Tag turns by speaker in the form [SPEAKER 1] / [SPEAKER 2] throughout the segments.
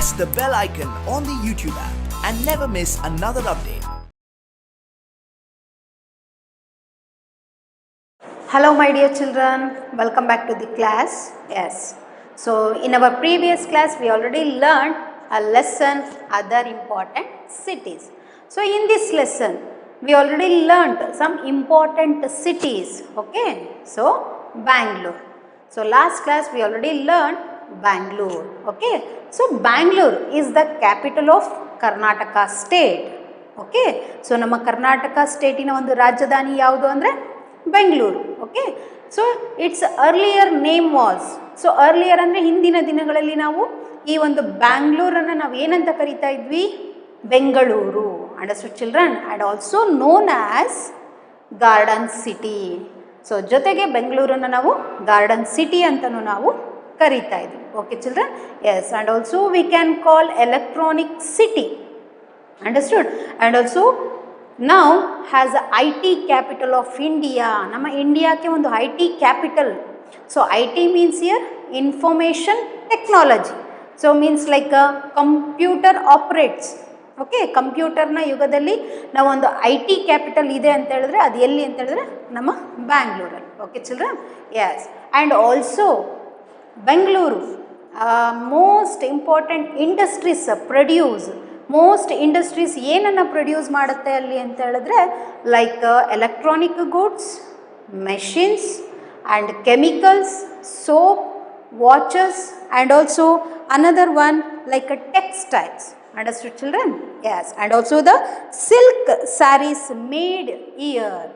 [SPEAKER 1] press the bell icon on the YouTube app and never miss another update.
[SPEAKER 2] Hello my dear children, welcome back to the class. Yes, so in our previous class we already learned a lesson other important cities. So in this lesson we already learned some important cities. Okay, so Bangalore. So last class we already learned Bangalore. Okay, so Bangalore is the capital of Karnataka state. Okay, so ನಮ್ಮ ಕರ್ನಾಟಕ ಸ್ಟೇಟಿನ ಒಂದು ರಾಜಧಾನಿ ಯಾವುದು ಅಂದರೆ Bengaluru. Okay, so it's earlier name was, so earlier ಅಂದರೆ ಹಿಂದಿನ ದಿನಗಳಲ್ಲಿ ನಾವು ಈ ಒಂದು ಬ್ಯಾಂಗ್ಳೂರನ್ನು ನಾವು ಏನಂತ ಕರಿತಾ ಇದ್ವಿ, Bengaluru. Understood children? And also known as garden city. So ಜೊತೆಗೆ ಬೆಂಗಳೂರನ್ನು ನಾವು ಗಾರ್ಡನ್ ಸಿಟಿ ಅಂತಲೂ ನಾವು ಕರಿತಾ ಇದ್ವಿ. Okay children? Yes, and also we can call electronic city. Understood? And also now has a IT capital of India. ನಮ್ಮ ಇಂಡಿಯಾಕ್ಕೆ ಒಂದು IT capital. So IT means here information technology. So means like a computer operates. Okay, ಕಂಪ್ಯೂಟರ್ನ ಯುಗದಲ್ಲಿ ನಾವು ಒಂದು IT capital ಇದೆ ಅಂತ ಹೇಳಿದ್ರೆ ಅದು ಎಲ್ಲಿ ಅಂತ ಹೇಳಿದ್ರೆ ನಮ್ಮ ಬ್ಯಾಂಗ್ಳೂರಲ್ಲಿ. Okay children? Yes, and also Bengaluru most important industries produce. Most industries ಏನನ್ನು ಪ್ರೊಡ್ಯೂಸ್ ಮಾಡುತ್ತೆ ಅಲ್ಲಿ ಅಂತ ಹೇಳಿದ್ರೆ like electronic goods, machines and chemicals, soap, watches and also another one like textiles. Understood children? Yes, and also the silk saris made here.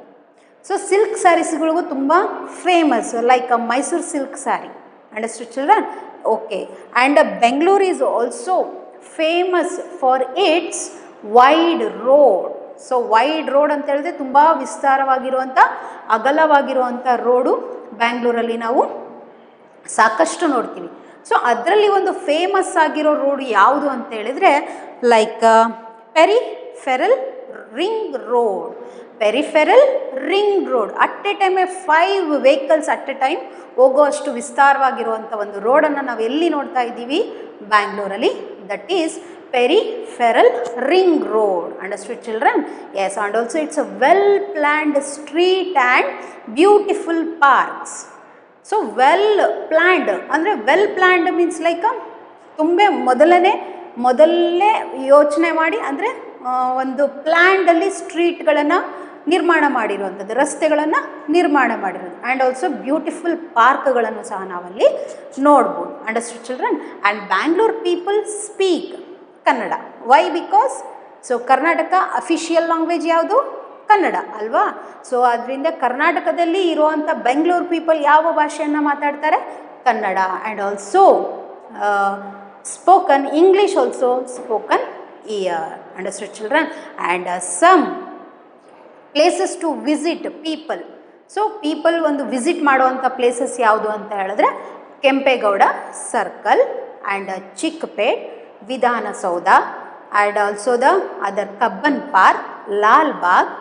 [SPEAKER 2] So silk ಸ್ಯಾರೀಸ್ಗಳಿಗೂ ತುಂಬ famous, like Mysuru silk sari. Understood children? Okay, and Bengaluru is also famous for its wide road. So wide road ಅಂತ ಹೇಳಿದ್ರೆ ತುಂಬ ವಿಸ್ತಾರವಾಗಿರುವಂಥ, ಅಗಲವಾಗಿರುವಂಥ road ಬ್ಯಾಂಗ್ಳೂರಲ್ಲಿ ನಾವು ಸಾಕಷ್ಟು ನೋಡ್ತೀವಿ. So ಅದರಲ್ಲಿ ಒಂದು ಫೇಮಸ್ ಆಗಿರೋ ರೋಡ್ ಯಾವುದು ಅಂತ ಹೇಳಿದರೆ like peripheral ring road. Peripheral ring road at A time 5 vehicles at A time ಹೋಗೋ ಅಷ್ಟು ವಿಸ್ತಾರವಾಗಿರುವಂಥ ಒಂದು ರೋಡನ್ನು ನಾವು ಎಲ್ಲಿ ನೋಡ್ತಾ ಇದ್ದೀವಿ, ಬ್ಯಾಂಗ್ಳೂರಲ್ಲಿ. That is peripheral ring road. Understood children? Yes, and also it's a well planned street and beautiful parks. So well planned ಅಂದರೆ well planned means like ತುಂಬ ಮೊದಲನೇ ಯೋಚನೆ ಮಾಡಿ ಅಂದರೆ ಒಂದು ಪ್ಲ್ಯಾನ್ಡಲ್ಲಿ ಸ್ಟ್ರೀಟ್ಗಳನ್ನು ನಿರ್ಮಾಣ ಮಾಡಿರುವಂಥದ್ದು, ರಸ್ತೆಗಳನ್ನು ನಿರ್ಮಾಣ ಮಾಡಿರೋದು. ಆ್ಯಂಡ್ ಆಲ್ಸೋ ಬ್ಯೂಟಿಫುಲ್ ಪಾರ್ಕ್ಗಳನ್ನು ಸಹ ನಾವಲ್ಲಿ ನೋಡ್ಬೋದು. Understood children? And Bangalore people speak Kannada. Why? Because so Karnataka official language ಯಾವುದು? ಕನ್ನಡ ಅಲ್ವಾ? ಸೊ ಅದರಿಂದ ಕರ್ನಾಟಕದಲ್ಲಿ ಇರುವಂಥ ಬೆಂಗಳೂರು ಪೀಪಲ್ ಯಾವ ಭಾಷೆಯನ್ನು ಮಾತಾಡ್ತಾರೆ? Kannada. And also spoken English also spoken here. Understood children? And some places to visit people. So people ಒಂದು ವಿಸಿಟ್ ಮಾಡುವಂಥ ಪ್ಲೇಸಸ್ ಯಾವುದು ಅಂತ ಹೇಳಿದ್ರೆ Kempegowda Circle and Chickpet, Vidhana Soudha and also the other Cubbon Park, Lal Bagh.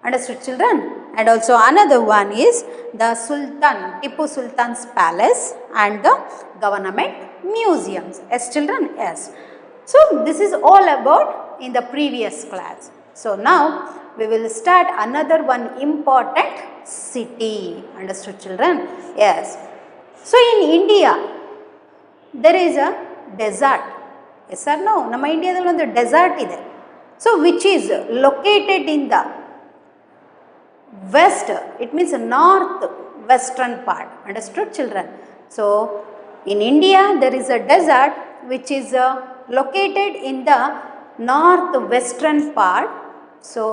[SPEAKER 2] Understood children? And also another one is the Sultan, Tipu Sultan's palace and the government museums. Yes children? Yes. So this is all about in the previous class. So now we will start another one important city. Understood children? Yes. So in India there is a desert. Yes or no? ನಮ್ಮ ಇಂಡಿಯಾದಲ್ಲಿ ಒಂದು dessert ಇದೆ. So which is located in the west, it means north western part. Understood children? So in India there is a desert which is located in the north western part. So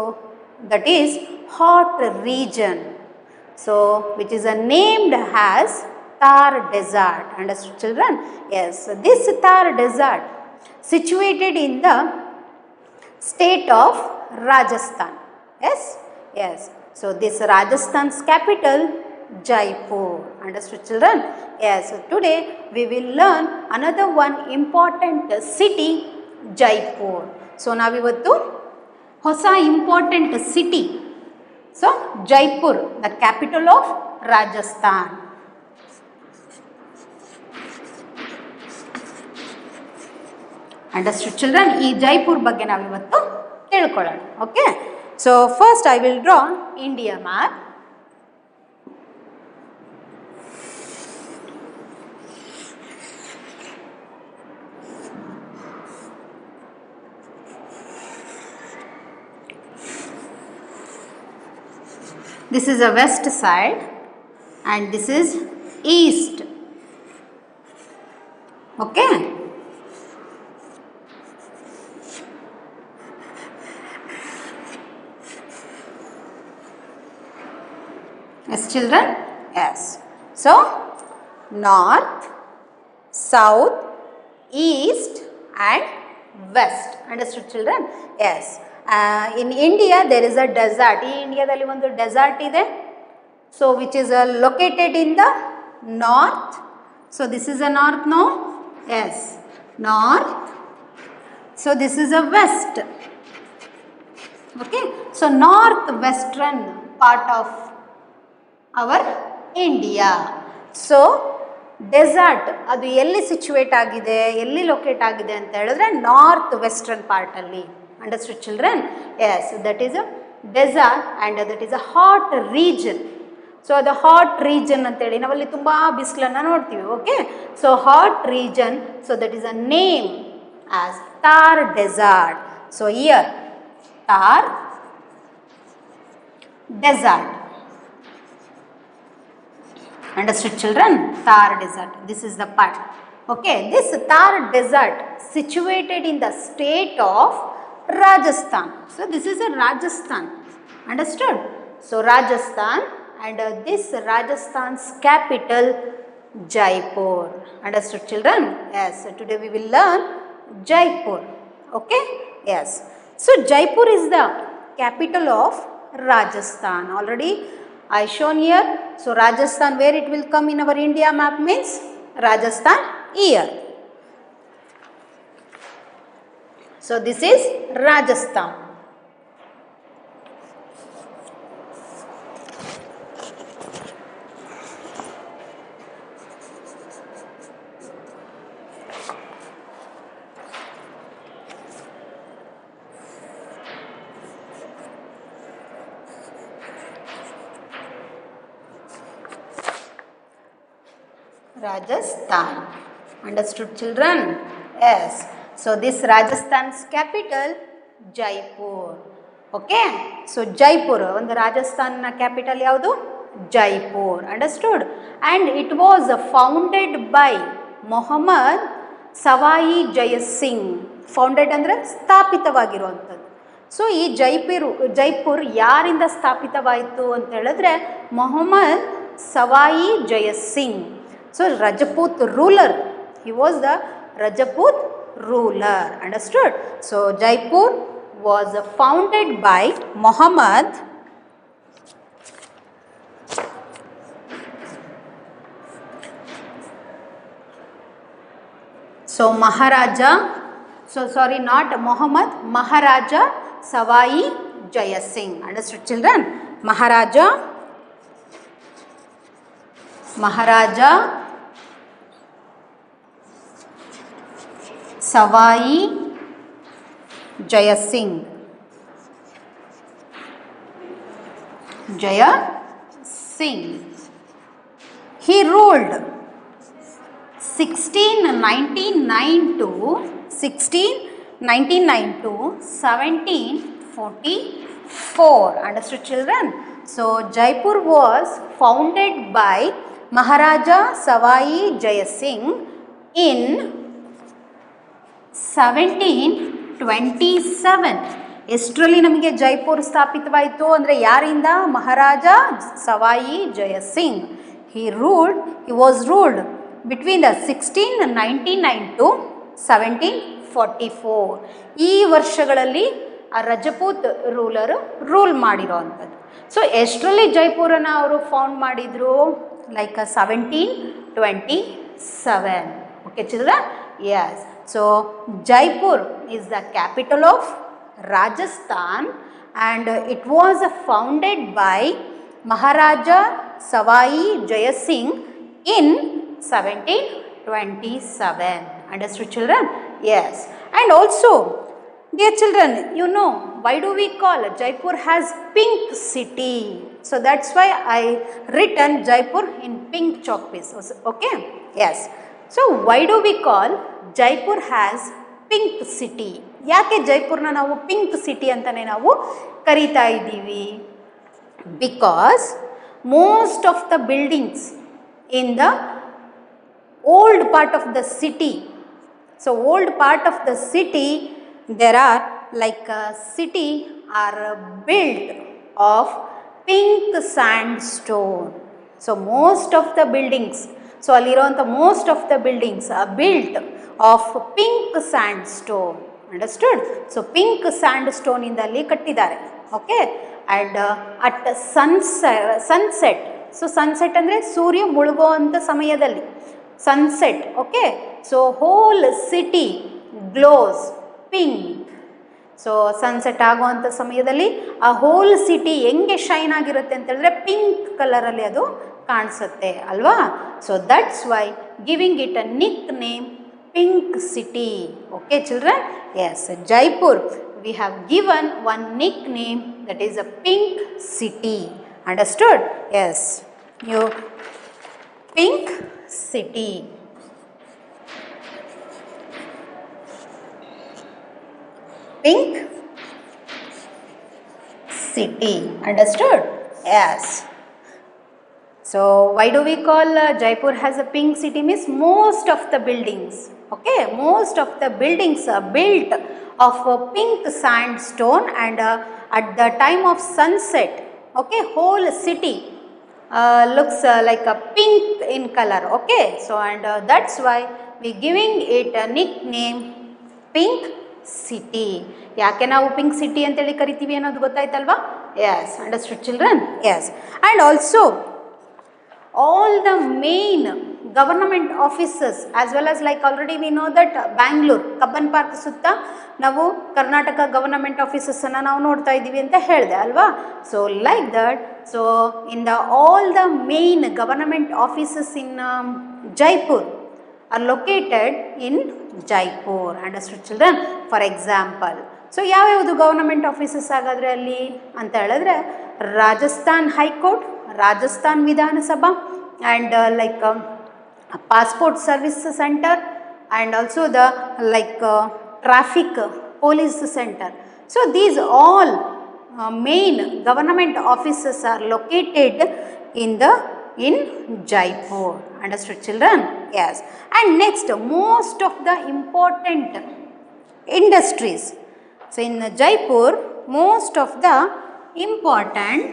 [SPEAKER 2] that is hot region. So which is named as Thar desert. Understood children? Yes, this Thar desert situated in the state of Rajasthan. Yes? Yes. So this Rajasthan's capital Jaipur. Understood children? Yes. So today we will learn another one important city, Jaipur. So navivattu hosa important city. So Jaipur, the capital of Rajasthan. Understood children? ಈ ಜೈಪುರ್ ಬಗ್ಗೆ ನಾವಿವತ್ತು ತಿಳ್ಕೊಳ್ಳೋಣ. Okay, so first I will draw India map. This is a west side and this is east. Okay. Yes, children? Yes. So, north, south, east and west. Understood, children? Yes. In India there is a desert. In India dalli ಒಂದು desert ಇದೆ. So which is located in the north. So this is a north, no? Yes, north. So this is a west. Okay, so northwestern part of our India. So desert ಅದು ಎಲ್ಲಿ situate ಆಗಿದೆ, ಎಲ್ಲಿ locate ಆಗಿದೆ ಅಂತ ಹೇಳಿದ್ರೆ north western ಪಾರ್ಟಲ್ಲಿ. Understood children? Yes, that is a desert and that is a hot region. So ಅದು hot region ಅಂತೇಳಿ ನಾವಲ್ಲಿ ತುಂಬ ಬಿಸಿಲನ್ನು ನೋಡ್ತೀವಿ. Okay, so hot region, so that is a name as Thar desert. So here Thar desert. Understood children? Thar desert, this is the part. Okay, this Thar desert situated in the state of Rajasthan. So this is a Rajasthan. Understood? So Rajasthan, and this Rajasthan's capital Jaipur. Understood children? Yes, so today we will learn Jaipur. Okay? Yes. So Jaipur is the capital of Rajasthan. Already I shown here. So Rajasthan, where it will come in our India map means Rajasthan here. So this is Rajasthan. Rajasthan. Understood children? Yes. So this Rajasthan's capital Jaipur. Okay. So Jaipur, ಒಂದು ರಾಜಸ್ಥಾನ್ನ capital ಯಾವುದು? Jaipur. Understood? And it was founded by Muhammad Sawai Jaya Singh. Founded ಅಂದರೆ ಸ್ಥಾಪಿತವಾಗಿರುವಂಥದ್ದು. So ಈ ಜೈಪುರ್ ಯಾರಿಂದ ಸ್ಥಾಪಿತವಾಯಿತು ಅಂತ ಹೇಳಿದ್ರೆ Mohammed Sawai Jai Singh. So Rajput ruler, he was the Rajput ruler. Understood? So Jaipur was founded by Muhammad Maharaja, so sorry, not Muhammad, Maharaja Sawai Jaya Singh. Understood children? Maharaja Sawai Jaya Singh. He ruled 1699 to 1744. Understood children? So Jaipur was founded by Maharaja Sawai Jaya Singh in 1727. ಎಷ್ಟರಲ್ಲಿ ನಮಗೆ ಜೈಪುರ್ ಸ್ಥಾಪಿತವಾಯಿತು ಅಂದರೆ ಯಾರಿಂದ? ಮಹಾರಾಜ Sawai Jai Singh. he was ruled between the 1699 to 1744. ಈ ವರ್ಷಗಳಲ್ಲಿ ಆ Rajput rule ಮಾಡಿರೋವಂಥದ್ದು. So ಎಷ್ಟರಲ್ಲಿ ಜೈಪುರನ್ನು ಅವರು found ಮಾಡಿದರು? Like 1727. Okay children? yes. So Jaipur is the capital of Rajasthan and it was founded by Maharaja Sawai Jaya Singh in 1727. Understood children? Yes. And also, dear children, you know, why do we call Jaipur as pink city? So that's why I written Jaipur in pink chalk piece. Okay, yes. So why do we call Jaipur as pink city? ಯಾಕೆ ಜೈಪುರ್ನ ನಾವು pink city ಅಂತಲೇ ನಾವು ಕರೀತಾ ಇದ್ದೀವಿ? Because most of the buildings in the old part of the city, so old part of the city, there are like a city are built of pink sandstone. So most of the buildings, so allironta most of the buildings are built of pink sandstone. Understood? So pink sandstone indalli kattidare. Okay, and at sunset, so sunset andre surya mulguವಂತ ಸಮಯದಲ್ಲಿ sunset. Okay, so whole city glows pink. So sunset ಆಗುವಂಥ ಸಮಯದಲ್ಲಿ ಆ hole city ಹೆಂಗೆ shine ಆಗಿರುತ್ತೆ ಅಂತ ಹೇಳಿದ್ರೆ pink ಕಲರಲ್ಲಿ ಅದು ಕಾಣಿಸುತ್ತೆ ಅಲ್ವಾ? So that's why giving it a nick name pink city. Okay children? Yes, Jaipur we have given one nick name that is a pink city. Understood? Yes, you pink city. Pink city. Understood? Yes. So why do we call Jaipur as a pink city? Means most of the buildings, okay, most of the buildings are built of pink sandstone, and at the time of sunset, okay, whole city looks like a pink in color. Okay, so and that's why we giving it a nickname pink city. ಯಾಕೆ ನಾವು pink city ಅಂತೇಳಿ ಕರಿತೀವಿ ಅನ್ನೋದು ಗೊತ್ತಾಯ್ತಲ್ವಾ? Yes, understood children? Yes, and also all the main government offices as well as like already we know that Bangalore Cubbon Park ಸುತ್ತ ನಾವು Karnataka government ಆಫೀಸಸ್ಸನ್ನು ನಾವು ನೋಡ್ತಾ ಇದ್ದೀವಿ ಅಂತ ಹೇಳಿದೆ ಅಲ್ವಾ? So like that, so in the all the main government offices in Jaipur are located in Jaipur. Understood children? For example, so ಯಾವ್ಯಾವುದು government offices ಹಾಗಾದರೆ ಅಲ್ಲಿ ಅಂತ ಹೇಳಿದ್ರೆ Rajasthan high court, Rajasthan Vidhan Sabha, and like passport service centre, and also the like traffic police centre. So these all main government offices are located in Jaipur. Understood children? Yes. And next, most of the important industries. So in Jaipur, most of the important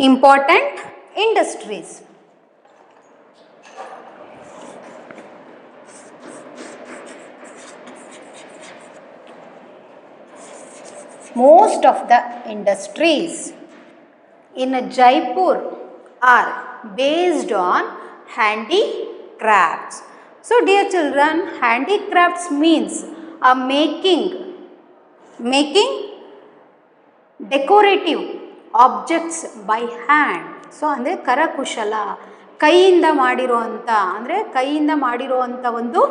[SPEAKER 2] industries. Most of the industries in Jaipur are based on handicrafts. So dear children, handicrafts means making decorative objects by hand. So ಅಂದರೆ ಕರಕುಶಲ, ಕೈಯಿಂದ ಮಾಡಿರುವಂಥ ಒಂದು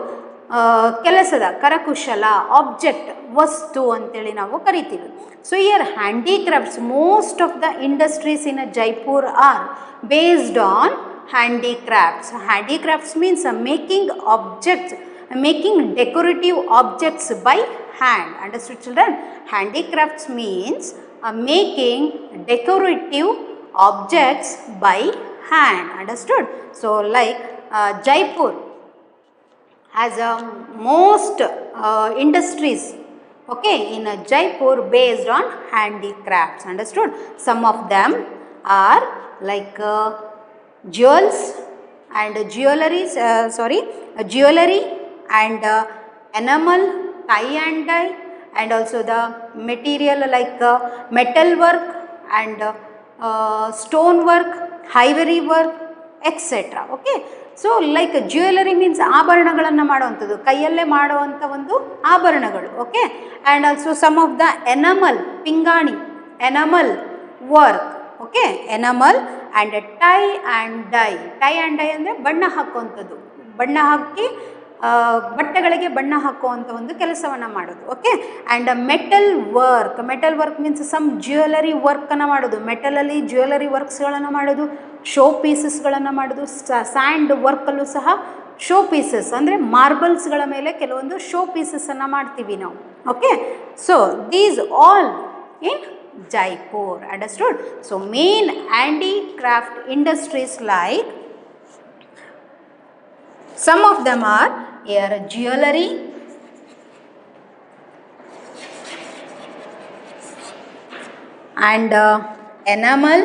[SPEAKER 2] ಕೆಲಸದ ಕರಕುಶಲ object, ವಸ್ತು ಅಂತೇಳಿ ನಾವು ಕರಿತೀವಿ. So here handicrafts, most of the industries in Jaipur are based on handicrafts. Handicrafts means making decorative objects by hand. Understood children? Handicrafts means making decorative objects by hand. Understood? So like Jaipur has most industries, okay, in Jaipur based on handicrafts. Understood? Some of them are like jewels and jewelry and enamel, tie and dye, and also the material like metal work and stone work, ivory work, etc. Okay, so like jewellery means ಆಭರಣಗಳನ್ನು ಮಾಡುವಂಥದ್ದು, ಕೈಯಲ್ಲೇ ಮಾಡುವಂಥ ಒಂದು ಆಭರಣಗಳು. Okay, and also some of the enamel, ಪಿಂಗಾಣಿ, enamel work, okay enamel and tie and dye. Tie and dye ಅಂದರೆ ಬಣ್ಣ ಹಾಕುವಂಥದ್ದು, ಬಣ್ಣ ಹಾಕಿ ಬಟ್ಟೆಗಳಿಗೆ ಬಣ್ಣ ಹಾಕುವಂಥ ಒಂದು ಕೆಲಸವನ್ನು ಮಾಡೋದು. Okay and metal work. Metal work means some jewellery ವರ್ಕನ್ನು ಮಾಡೋದು, ಮೆಟಲಲ್ಲಿ ಜ್ಯುವೆಲರಿ ವರ್ಕ್ಸ್ಗಳನ್ನು ಮಾಡೋದು, ಶೋ ಪೀಸಸ್ಗಳನ್ನು ಮಾಡೋದು. ಸ್ಯಾಂಡ್ ವರ್ಕಲ್ಲೂ ಸಹ ಶೋ ಪೀಸಸ್ ಅಂದರೆ ಮಾರ್ಬಲ್ಸ್ಗಳ ಮೇಲೆ ಕೆಲವೊಂದು ಶೋ ಪೀಸಸನ್ನು ಮಾಡ್ತೀವಿ ನಾವು. Okay so these all in Jaipur. Understood? So main handicraft industries like, some of them are here jewelry, and enamel,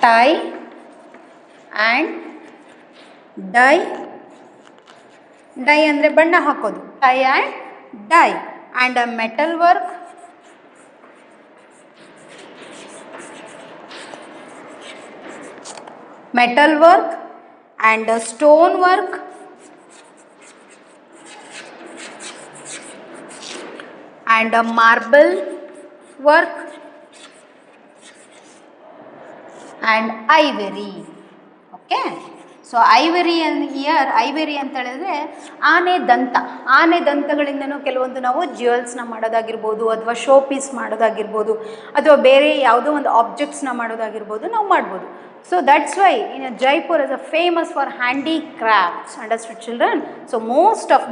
[SPEAKER 2] tie and dye. Dye ಅಂದರೆ ಬಣ್ಣ ಹಾಕೋದು, tie and dye. And metal work, and stone work, and marble work, and ivory. Okay so ivory here, ivory ಅಂತ ಹೇಳಿದ್ರೆ ಆನೆ ದಂತಗಳಿಂದನೂ ಕೆಲವೊಂದು ನಾವು ಜ್ಯುವೆಲ್ಸ್ನ ಮಾಡೋದಾಗಿರ್ಬೋದು, ಅಥವಾ ಶೋ ಪೀಸ್ ಮಾಡೋದಾಗಿರ್ಬೋದು, ಅಥವಾ ಬೇರೆ ಯಾವುದೋ ಒಂದು ಆಬ್ಜೆಕ್ಟ್ಸ್ನ ಮಾಡೋದಾಗಿರ್ಬೋದು ನಾವು ಮಾಡ್ಬೋದು. So that's Y in Jaipur is a famous for handicrafts. Understood children? So most of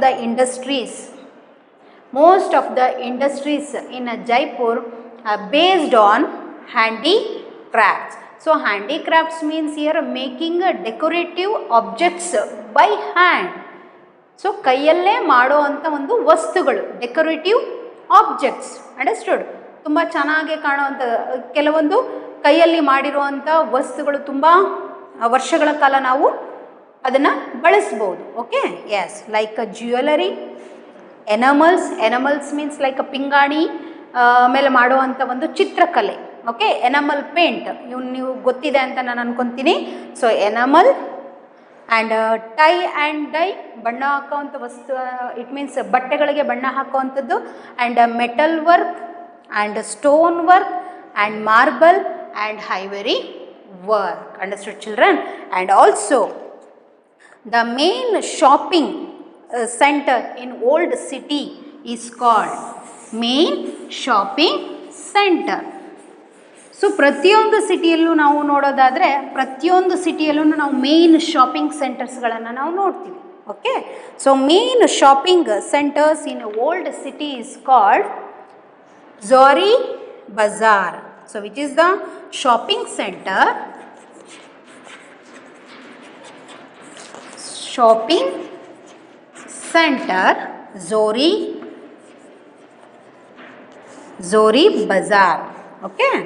[SPEAKER 2] the industries in Jaipur are based on handicrafts. So handicrafts means here making a decorative objects by hand. So ಕೈಯಲ್ಲೇ ಮಾಡೋ ಅಂಥ ಒಂದು ವಸ್ತುಗಳು, decorative objects. Understood? ತುಂಬ ಚೆನ್ನಾಗಿ ಕಾಣುವಂಥ ಕೆಲವೊಂದು ಕೈಯಲ್ಲಿ ಮಾಡಿರುವಂಥ ವಸ್ತುಗಳು ತುಂಬ ವರ್ಷಗಳ ಕಾಲ ನಾವು ಅದನ್ನು ಬಳಸ್ಬೋದು. Okay yes, like jewellery, enamels means like ಪಿಂಗಾಣಿ ಮೇಲೆ ಮಾಡುವಂಥ ಒಂದು ಚಿತ್ರಕಲೆ. ಓಕೆ ಎನಮಲ್ ಪೇಂಟ್ ನೀವು ಗೊತ್ತಿದೆ ಅಂತ ನಾನು ಅನ್ಕೊತೀನಿ. So enamel and tie and dye, ಬಣ್ಣ ಹಾಕೋವಂಥ ವಸ್ತು, ಇಟ್ ಮೀನ್ಸ್ ಬಟ್ಟೆಗಳಿಗೆ ಬಣ್ಣ ಹಾಕೋವಂಥದ್ದು. And metal work, and stone work, and marble, and ivory work. Understood children? And also the main shopping center in old city is called main shopping center. So ಪ್ರತಿಯೊಂದು ಸಿಟಿಯಲ್ಲೂ ನಾವು ನೋಡೋದಾದರೆ, ಪ್ರತಿಯೊಂದು ಸಿಟಿಯಲ್ಲೂ ನಾವು ಮೇನ್ ಶಾಪಿಂಗ್ ಸೆಂಟರ್ಸ್ಗಳನ್ನು ನಾವು ನೋಡ್ತೀವಿ. Okay so main shopping centres in old city is called Zori Bazaar. So which is the shopping centre, Zori Bazaar. Okay.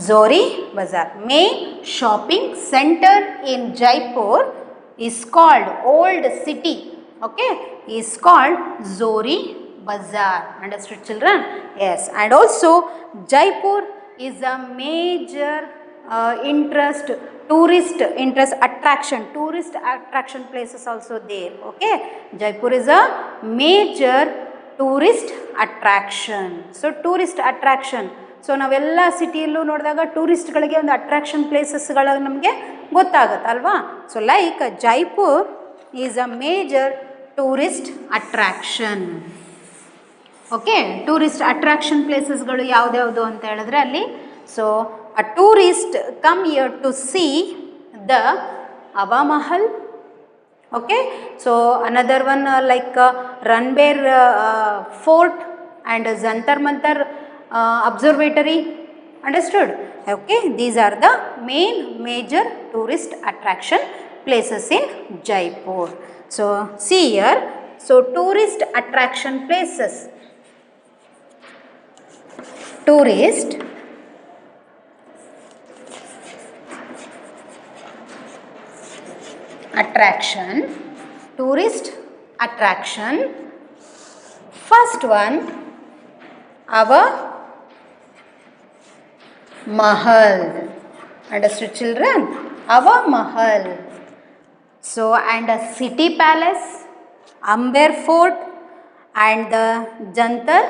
[SPEAKER 2] Zori Bazaar. Main shopping centre in Jaipur is called old city. Okay, is called Zori Bazaar. Understood children? Yes. And also Jaipur is a major tourist attraction places also there. Okay, Jaipur is a major tourist attraction. So tourist attraction, so ನಾವೆಲ್ಲ ಸಿಟಿಯಲ್ಲೂ ನೋಡಿದಾಗ ಟೂರಿಸ್ಟ್ಗಳಿಗೆ ಒಂದು attraction ಪ್ಲೇಸಸ್ಗಳು ನಮಗೆ ಗೊತ್ತಾಗುತ್ತೆ ಅಲ್ವಾ. So like Jaipur is a major tourist attraction. Okay, tourist attraction ಪ್ಲೇಸಸ್ಗಳು ಯಾವುದ್ಯಾವುದು ಅಂತ ಹೇಳಿದ್ರೆ ಅಲ್ಲಿ, so a tourist come here to see the Hava Mahal. Okay, so another one like Ranbir Fort and Jantar Mantar Observatory. Understood? Okay, these are the main major tourist attraction places in Jaipur. So see here, so tourist attraction places, tourist attraction. First one, Hava Mahal. Understood, children? Our Mahal. So, and a city palace, Amber Fort, and the Jantar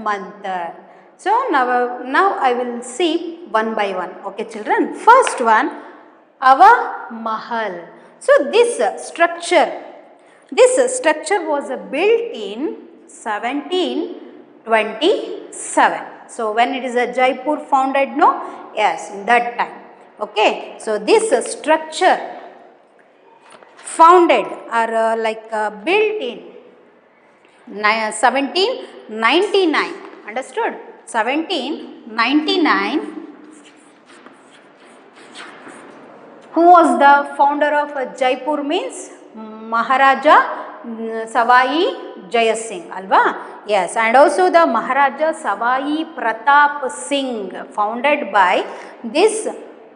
[SPEAKER 2] Mantar. So, now I will see one by one. Okay, children? First one, our Mahal. So, this structure was built in 1727. So, when it is a Jaipur founded, no? Yes, in that time. Okay, so this structure founded or built in 1799. Understood? 1799. Who was the founder of Jaipur means? Maharaja Savai Jaya Singh, alva? Yes, and also the Maharaja Savai Pratap Singh, founded by this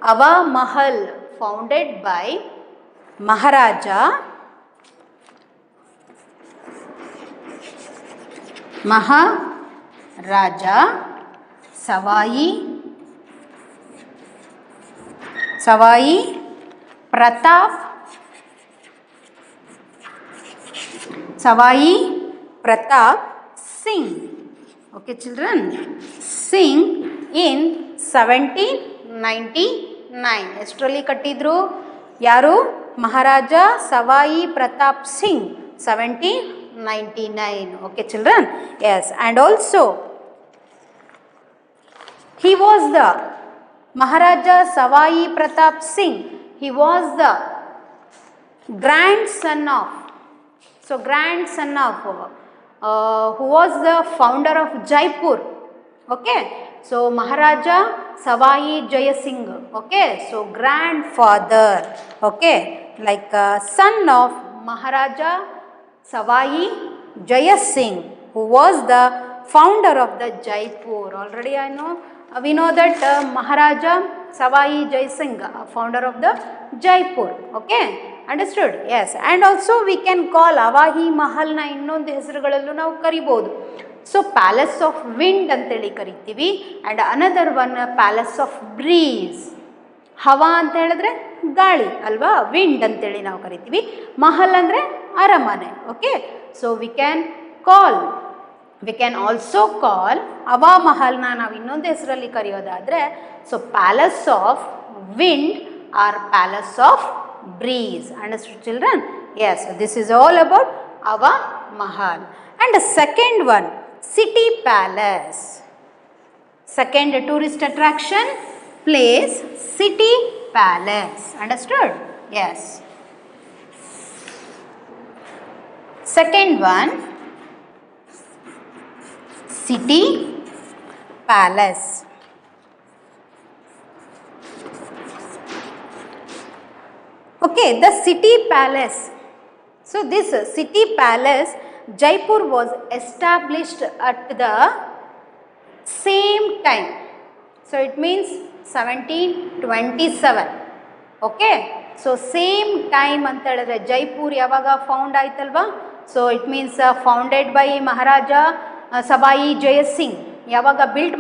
[SPEAKER 2] Ava Mahal, founded by Maharaja Savai Pratap Singh. Okay, children? Singh in 1799. ಎಷ್ಟರಲ್ಲಿ ಕಟ್ಟಿದ್ರು? ಯಾರು? ಮಹಾರಾಜ Sawai Pratap Singh, 1799. Okay, children? Yes, and also he was the Maharaja Savai Pratap Singh. He was the grandson of who was the founder of Jaipur. Okay, so Maharaja Savai Jaya Singh. Okay, so grandfather. Okay, like son of Maharaja Savai Jaya Singh, who was the founder of the Jaipur. Already we know that Maharaja Savai Jai Singh, founder of the Jaipur. Okay, understood? Yes, and also we can call Avahi Mahal na ಇನ್ನೊಂದು ಹೆಸರುಗಳಲ್ಲೂ ನಾವು ಕರಿಬಹುದು. So Palace of Wind ಅಂತೇಳಿ ಕರಿತೀವಿ, and another one Palace of Breeze. ಹವಾ ಅಂತ ಹೇಳಿದ್ರೆ ಗಾಳಿ ಅಲ್ವಾ, ವಿಂಡ್ ಅಂತೇಳಿ ನಾವು ಕರಿತೀವಿ. ಮಹಲ್ ಅಂದರೆ ಅರಮನೆ. Okay, so we can also call Hawa ಮಹಲ್ನ ನಾವು ಇನ್ನೊಂದು ಹೆಸರಲ್ಲಿ ಕರೆಯೋದಾದರೆ, so palace of wind or palace of breeze. Understood children? Yes, this is all about Hawa Mahal. And the second one, city palace. Second tourist attraction place, city palace. Understood? Yes. Second one, city palace. Okay, the city palace. So this city palace, Jaipur was established at the same time. So it means 1727. Okay, so same time ಅಂತ ಹೇಳಿದ್ರೆ ಜೈಪುರ್ ಯಾವಾಗ found ಆಯ್ತಲ್ವಾ? So it means founded by Maharaja Sawai Jai Singh. ಯಾವಾಗ built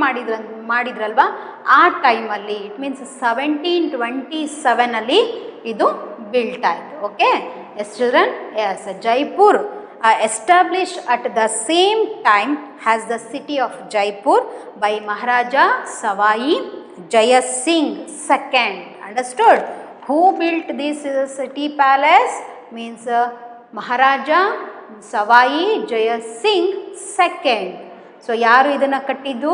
[SPEAKER 2] ಮಾಡಿದ್ರಲ್ವಾ ಆ ಟೈಮಲ್ಲಿ, it means 1727 ಇದು built ಆಯಿತು. Okay, yes children? Yes, Jaipur established at the same time as the city of Jaipur by Maharaja Savai Jaya Singh II. Understood? Who built this city palace? Means Maharaja Savai Jaya Singh II. So ಯಾರು ಇದನ್ನು ಕಟ್ಟಿದ್ದು,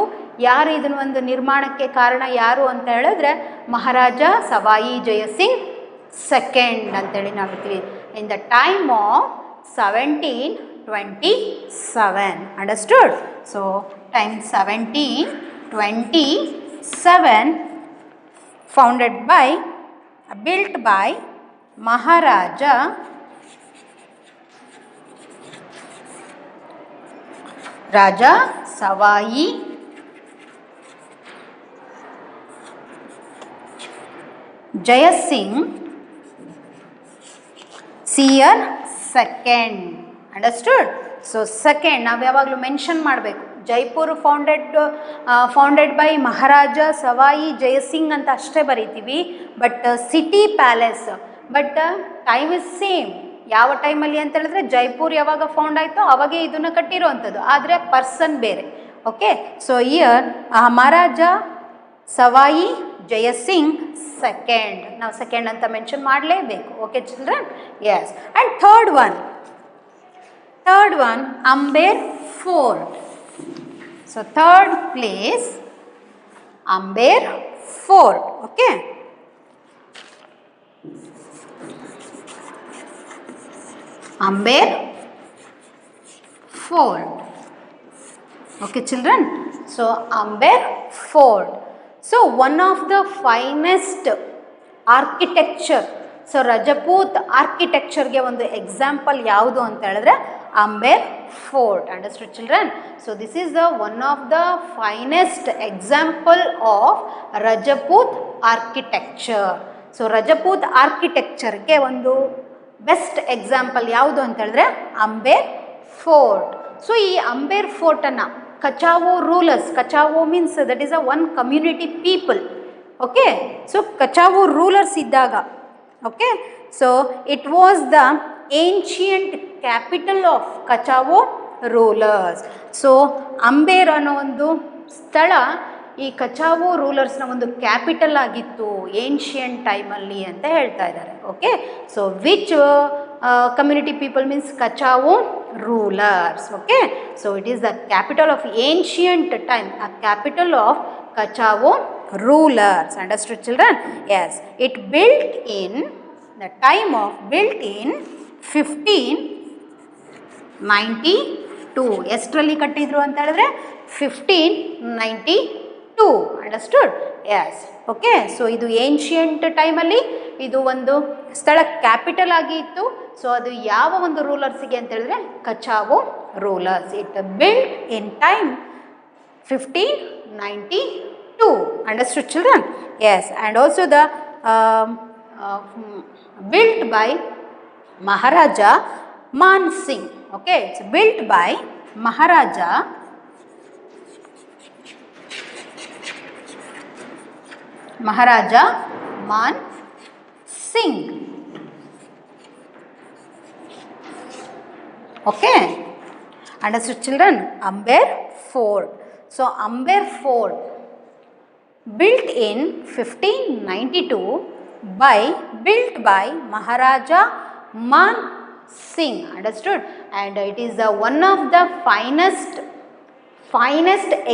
[SPEAKER 2] ಯಾರು ಇದನ್ನು ಒಂದು ನಿರ್ಮಾಣಕ್ಕೆ ಕಾರಣ ಯಾರು ಅಂತ ಹೇಳಿದ್ರೆ ಮಹಾರಾಜ ಸವಾಯಿ ಜಯ ಸಿಂಗ್ II ಅಂತೇಳಿ ನಾವು ಹೇಳ್ತೀವಿ. In the time of 1727. Understood? So time 1727, built by Maharaja Savai Jaya Singh II. Understood? So second, ನಾವು ಯಾವಾಗಲೂ ಮೆನ್ಷನ್ ಮಾಡಬೇಕು ಜೈಪುರ್ ಫೌಂಡೆಡ್ ಬೈ ಮಹಾರಾಜ ಸವಾಯಿ ಜಯಸಿಂಗ್ ಅಂತ ಅಷ್ಟೇ ಬರೀತೀವಿ. But city palace, but time is same. ಯಾವ ಟೈಮಲ್ಲಿ ಅಂತ ಹೇಳಿದ್ರೆ ಜೈಪುರ್ ಯಾವಾಗ ಫೌಂಡ್ ಆಯಿತೋ ಅವಾಗೇ ಇದನ್ನು ಕಟ್ಟಿರೋವಂಥದ್ದು, ಆದರೆ ಪರ್ಸನ್ ಬೇರೆ. Okay, so year Maharaja Sawai Jai Singh second, ನಾವು ಸೆಕೆಂಡ್ ಅಂತ ಮೆನ್ಷನ್ ಮಾಡಲೇಬೇಕು. Okay children, yes. And third one Amber fort. So third place Amber fort. Okay, Amber Fort. Okay children, so Amber Fort. So one of the finest architecture. So Rajput architecture ಗೆ ಒಂದು example ಯಾವುದು ಅಂತ ಹೇಳಿದ್ರೆ Amber Fort. Understood children? So this is the one of the finest example of Rajput architecture. So Rajput architecture ಗೆ ಒಂದು best example ಯಾವುದು ಅಂತ ಹೇಳಿದ್ರೆ ಅಂಬೇರ್ ಫೋರ್ಟ್. ಸೊ ಈ ಅಂಬೇರ್ ಫೋರ್ಟನ್ನು Kachhwaha rulers, Kachhwaha means that is a one community people. Okay, so Kachhwaha rulers ಇದ್ದಾಗ, okay, so it was the ancient capital of Kachhwaha rulers. So Amber ಅನ್ನೋ ಒಂದು ಸ್ಥಳ ಈ ಕಚಾವೋ ರೂಲರ್ಸ್ನ ಒಂದು ಕ್ಯಾಪಿಟಲ್ ಆಗಿತ್ತು ಏನ್ಷಿಯಂಟ್ ಟೈಮಲ್ಲಿ ಅಂತ ಹೇಳ್ತಾ ಇದ್ದಾರೆ. Okay, so which community people means Kachhwaha rulers. Okay, so it is the capital of ancient time, a capital of Kachhwaha rulers. Understood children? Yes, it built in the time of built in 1592. ಎಷ್ಟರಲ್ಲಿ ಕಟ್ಟಿದ್ರು ಅಂತ ಹೇಳಿದ್ರೆ 1592. Understood? S. Okay, so ಇದು ancient ಟೈಮಲ್ಲಿ ಇದು ಒಂದು ಸ್ಥಳ capital ಆಗಿ ಇತ್ತು. ಸೊ ಅದು ಯಾವ ಒಂದು ರೂಲರ್ಸಿಗೆ ಅಂತ ಹೇಳಿದ್ರೆ Kachhwaha rulers. It built in time 1592. Understood children? Yes. And also the built by Maharaja Man Singh. Okay, it's built by Maharaja Man Singh. Okay, understood children? Amber Fort. So Amber Fort built in 1592 built by Maharaja Man Singh. Understood? And it is the one of the finest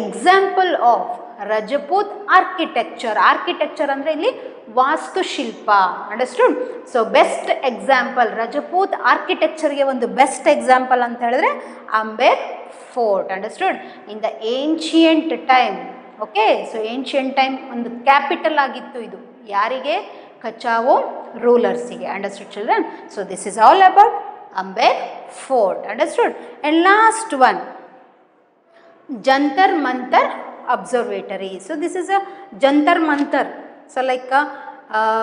[SPEAKER 2] example of Rajput architecture. Architecture ಅಂದ್ರೆ ಇಲ್ಲಿ ವಾಸ್ತುಶಿಲ್ಪ. Understood? So best example Rajput ಆರ್ಕಿಟೆಕ್ಚರ್ಗೆ ಒಂದು best example ಅಂತ ಹೇಳಿದ್ರೆ Amber fort. Understood? In the ancient time. Okay, so ancient time ಒಂದು capital ಆಗಿತ್ತು ಇದು. ಯಾರಿಗೆ? ಕಚಾವೋ ರೂಲರ್ಸಿಗೆ. Understood children? So this is all about Amber fort. Understood? And last one, Jantar Mantar observatory. So this is a jantar mantar. So like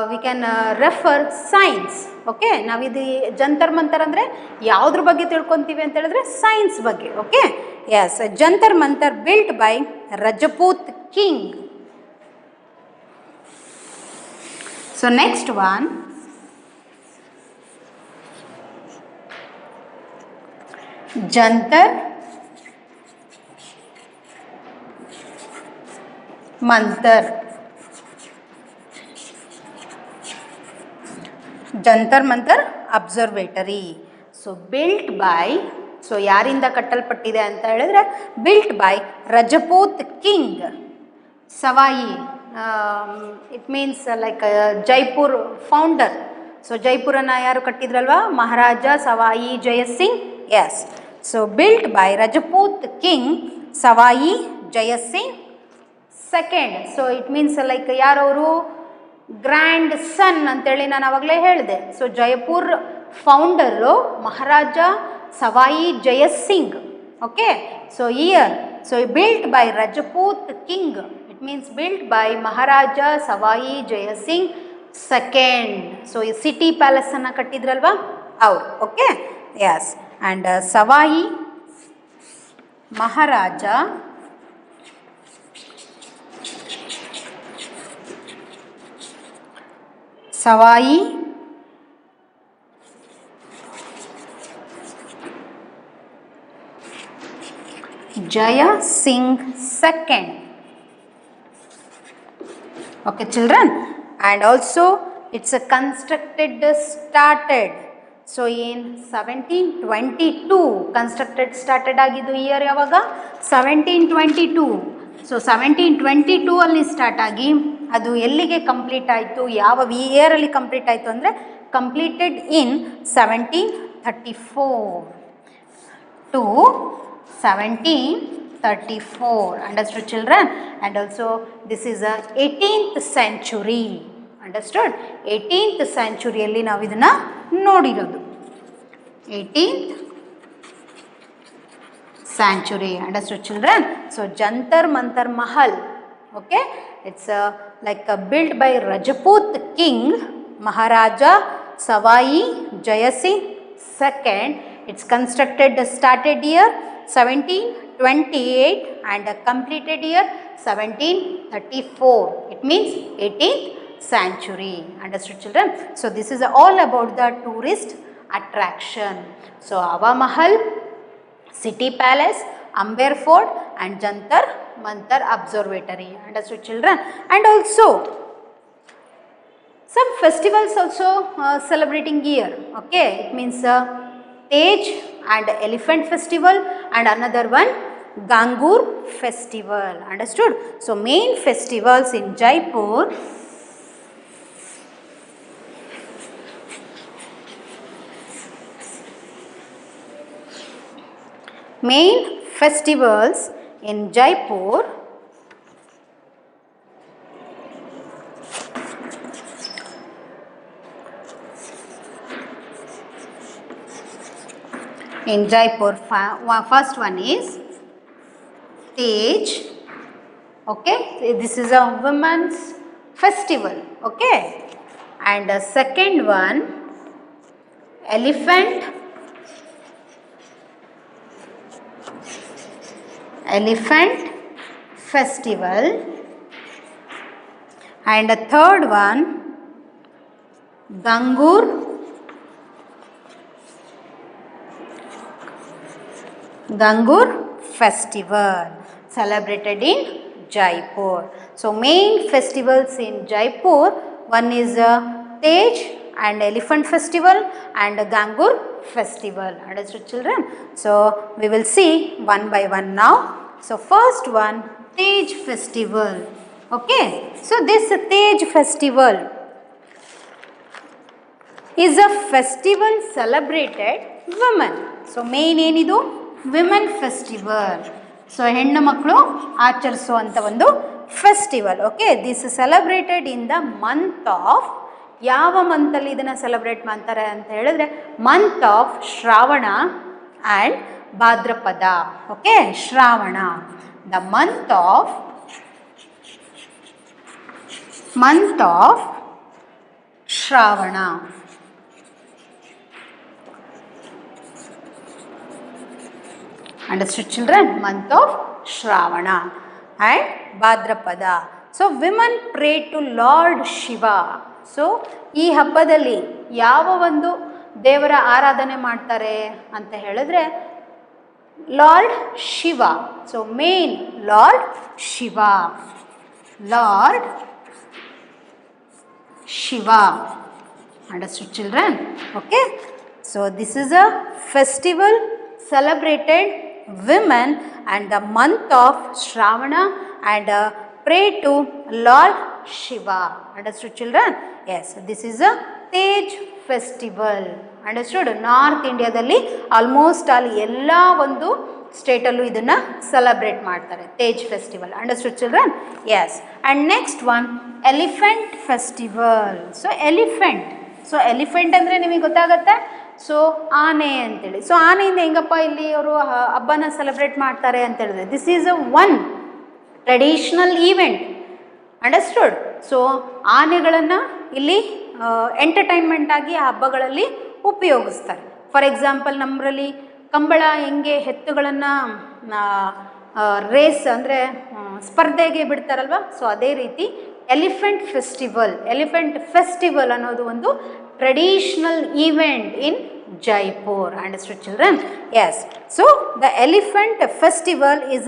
[SPEAKER 2] we can refer science. Okay, ನಾವಿದು ಜಂತರ್ ಮಂತರ್ ಅಂದರೆ ಯಾವುದ್ರ ಬಗ್ಗೆ ತಿಳ್ಕೊತೀವಿ ಅಂತ ಹೇಳಿದ್ರೆ ಸೈನ್ಸ್ ಬಗ್ಗೆ. Okay, yes. Jantar Mantar built by Rajput king. So next one, Jantar Mantar. Jantar Mantar observatory. So built by, so ಯಾರಿಂದ ಕಟ್ಟಲ್ಪಟ್ಟಿದೆ ಅಂತ ಹೇಳಿದ್ರೆ built by Rajput king Sawai. It means like Jaipur founder. So ಜೈಪುರನ್ನು ಯಾರು ಕಟ್ಟಿದ್ರಲ್ವಾ? Maharaja Sawai Jai Singh. Yes. So built by Rajput king Sawai Jai Singh second. So it means like ಯಾರವರು? Grand son ಅಂತೇಳಿ ನಾನು ಆವಾಗಲೇ ಹೇಳಿದೆ. So Jaipur founder Maharaja Sawai Jai Singh. Okay, so year, so built by Rajput king, it means built by Maharaja Sawai Jai Singh second. So ಈ city ಪ್ಯಾಲೇಸನ್ನು ಕಟ್ಟಿದ್ರಲ್ವಾ ಅವರು. Okay, yes. And Sawai Maharaja Sawai Jaya Singh II. Okay children, and also it's a started. So in 1722 constructed started ಆಗಿದ್ದು year ಯಾವಾಗ 1722. So 1722 ಅಲ್ಲಿ start ಆಗಿ ಅದು ಎಲ್ಲಿಗೆ ಕಂಪ್ಲೀಟ್ ಆಯಿತು, ಯಾವ ಇಯರಲ್ಲಿ ಕಂಪ್ಲೀಟ್ ಆಯಿತು ಅಂದರೆ completed in 1734 to 1734. Understood children? And also this is a 18th century. Understood? 18th century ಅಲ್ಲಿ ನಾವು ಇದನ್ನ ನೋಡಿರೋದು. 18th century. Understood children? So Jantar Mantar Mahal. Okay? It's like built by Rajput king Maharaja Savai Jaya Singh II. It's constructed started year 1728 and completed year 1734. It means 18th century. Understood children? So this is all about the tourist attraction. So Hava Mahal, City Palace, Amber Fort and Jantar Mantar Observatory. Understood children? And also some festivals also celebrating here. Okay, it means Tej and Elephant Festival and another one Gangur Festival. Understood? So main festivals in Jaipur, main festivals in Jaipur first one is Tej. Okay, this is a women's festival. Okay, and the second one Elephant Festival, and the third one Gangur Festival, celebrated in Jaipur. So main festivals in Jaipur, one is Tej and Elephant Festival and Gangur Festival. Understood children? So we will see one by one now. So first one, Tej Festival. Okay, so this Tej Festival is a festival celebrated women. So main ಏನಿದು women festival. So ಹೆಣ್ಣು ಮಕ್ಕಳು ಆಚರಿಸುವಂಥ ಒಂದು festival. Okay, this celebrated in the month of, ಯಾವ ಮಂತಲ್ಲಿ ಇದನ್ನು celebrate ಮಾಡ್ತಾರೆ ಅಂತ ಹೇಳಿದ್ರೆ month of Shravana and Bhadrapada. Okay, Shravana, the month of Shravana. Understood children? Month of Shravana and Bhadrapada. So women pray to Lord Shiva. So ಈ ಹಬ್ಬದಲ್ಲಿ ಯಾವ ಒಂದು ದೇವರ ಆರಾಧನೆ ಮಾಡ್ತಾರೆ ಅಂತ ಹೇಳಿದ್ರೆ lord Shiva. So main lord Shiva, lord Shiva. Understood children? Okay, so this is a festival celebrated women and the month of Shravana and pray to Lord Shiva. Understood children? Yes, this is a Tej festival. Understood? North India dalli almost all ella ಒಂದು ಸ್ಟೇಟಲ್ಲೂ ಇದನ್ನು celebrate ಮಾಡ್ತಾರೆ, Teej festival. Understood children? Yes. And next one elephant festival. So elephant ಅಂದರೆ ನಿಮಗೆ ಗೊತ್ತಾಗತ್ತೆ, so ಆನೆ ಅಂತೇಳಿ. So ಆನೆಯಿಂದ ಹೆಂಗಪ್ಪ ಇಲ್ಲಿ ಅವರು ಹಬ್ಬನ ಸೆಲೆಬ್ರೇಟ್ ಮಾಡ್ತಾರೆ ಅಂತ ಹೇಳಿದ್ರೆ this is a one traditional event. Understood? So ಆನೆಗಳನ್ನು ಇಲ್ಲಿ ಎಂಟರ್ಟೈನ್ಮೆಂಟ್ ಆಗಿ ಆ ಹಬ್ಬಗಳಲ್ಲಿ ಉಪಯೋಗಿಸ್ತಾರೆ. ಫಾರ್ ಎಕ್ಸಾಂಪಲ್ ನಮ್ಮರಲ್ಲಿ ಕಂಬಳ ಹೆಂಗೆ ಎತ್ತುಗಳನ್ನು ರೇಸ್ ಅಂದರೆ ಸ್ಪರ್ಧೆಗೆ ಬಿಡ್ತಾರಲ್ವ, ಸೊ ಅದೇ ರೀತಿ ಎಲಿಫೆಂಟ್ ಫೆಸ್ಟಿವಲ್ ಅನ್ನೋದು ಒಂದು traditional event in Jaipur. Understood, children? Yes. So the elephant festival is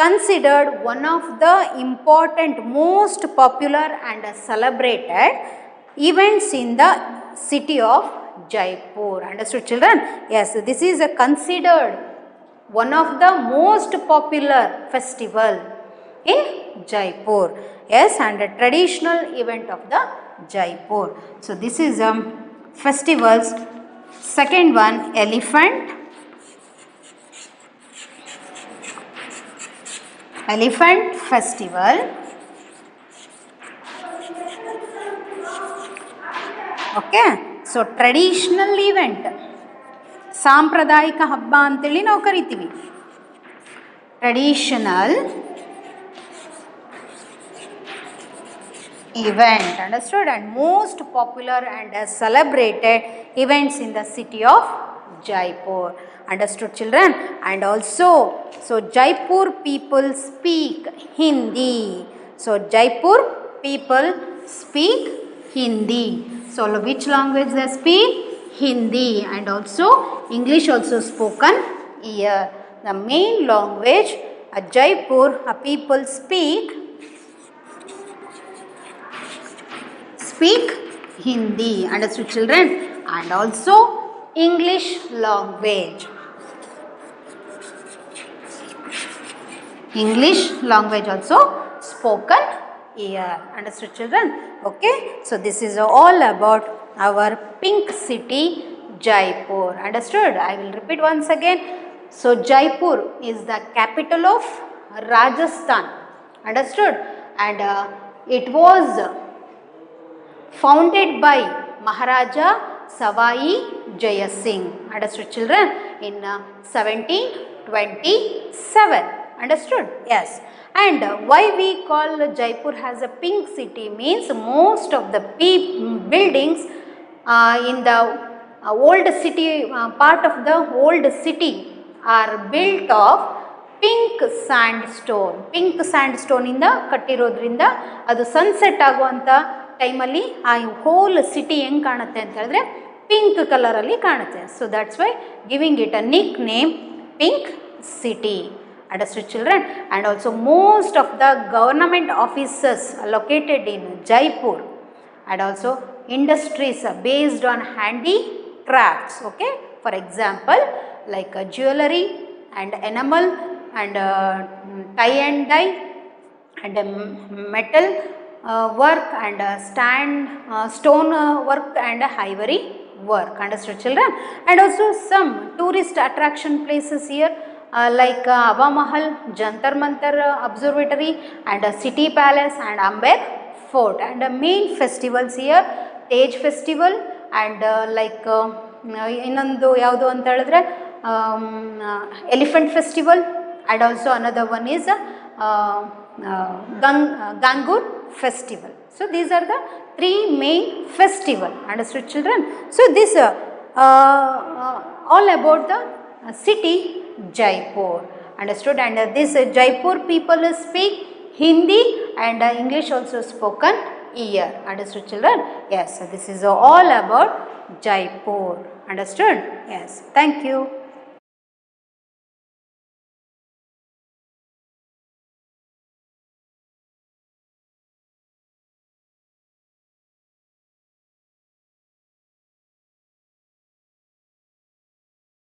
[SPEAKER 2] considered one of the important, most popular and celebrated events in the city of Jaipur. Understood, children? Yes, this is considered one of the most popular festival in Jaipur. Yes, and a traditional event of the Jaipur. So this is festivals. Second one, elephant festival. Okay, so traditional event, ಸಾಂಪ್ರದಾಯಿಕ ಹಬ್ಬ ಅಂತೇಳಿ ನಾವು ಕರಿತೀವಿ. Traditional event, understood, and most popular and celebrated events in the city of Jaipur. Understood, children? And also, so Jaipur people speak Hindi. So Jaipur people speak Hindi. So which language they speak? Hindi. And also English also spoken here. The main language at Jaipur people speak Hindi. Understood, children? And also English language. English language also spoken here. Understood, children? Okay, so this is all about our pink city Jaipur. Understood? I will repeat once again. So Jaipur is the capital of Rajasthan. Understood? And it was founded by Maharaja Savai Jaya Singh. Understood, children? In 1727. Understood? Yes. And why we call Jaipur as a pink city means most of the buildings in the old city, part of the old city are built of pink sand ಇಂದ ಕಟ್ಟಿರೋದ್ರಿಂದ ಅದು sunset ಆಗುವಂಥ ಟೈಮಲ್ಲಿ ಆ hole city ಹೆಂಗೆ ಕಾಣುತ್ತೆ ಅಂತ ಹೇಳಿದ್ರೆ ಪಿಂಕ್ ಕಲರಲ್ಲಿ ಕಾಣುತ್ತೆ. So that's why giving it a nick name pink city. Understood, children? And also most of the government offices are located in Jaipur, and also industries are based on handicrafts. Okay, for example, like jewelry and enamel and tie and dye and metal work and stone work and ivory work. Understood, children? And also some tourist attraction places here like Ava Mahal, Jantar Mantar Observatory and City Palace and Amber Fort. And main festivals here, Tej Festival and like ಇನ್ನೊಂದು ಯಾವುದು ಅಂತ ಹೇಳಿದ್ರೆ elephant festival, and also another one is Gangur festival. So these are the three main festival. Understood, children? So this all about the city Jaipur. Understood? And this Jaipur people speak Hindi and English also spoken here. Understood, children? Yes, so this is all about Jaipur. Understood? Yes. Thank you.